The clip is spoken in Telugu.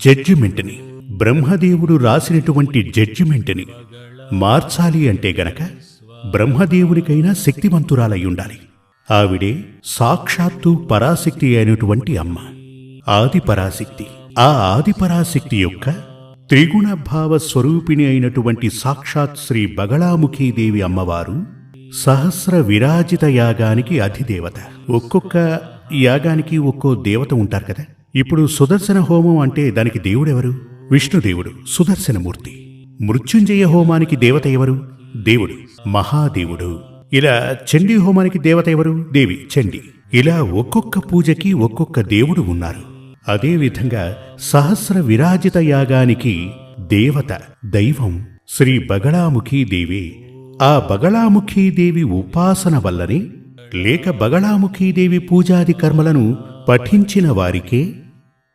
జడ్జిమెంట్ని, బ్రహ్మదేవుడు రాసినటువంటి జడ్జిమెంట్ని మార్చాలి అంటే గనక బ్రహ్మదేవునికైనా శక్తివంతురాలయ్యుండాలి. ఆవిడే సాక్షాత్తు పరాశక్తి అయినటువంటి అమ్మ, ఆది పరాశక్తి. ఆ ఆది పరాశక్తి యొక్క త్రిగుణ భావ స్వరూపిణి అయినటువంటి సాక్షాత్ శ్రీ బగళాముఖీదేవి అమ్మవారు సహస్ర విరాజిత యాగానికి అధిదేవత. ఒక్కొక్క యాగానికి ఒక్కో దేవత ఉంటారు కదా. ఇప్పుడు సుదర్శన హోమం అంటే దానికి దేవుడెవరు? విష్ణుదేవుడు, సుదర్శనమూర్తి. మృత్యుంజయ హోమానికి దేవత ఎవరు? దేవుడు, మహాదేవుడు. ఇలా చండీ హోమానికి దేవత ఎవరు? దేవి, చండి. ఇలా ఒక్కొక్క పూజకి ఒక్కొక్క దేవుడు ఉన్నారు. అదేవిధంగా సహస్ర విరాజిత యాగానికి దేవత, దైవం శ్రీ బగళాముఖీదేవి. ఆ బగళాముఖీదేవి ఉపాసన వల్లనే, లేక బగళాముఖీదేవి పూజాది కర్మలను పఠించిన వారికే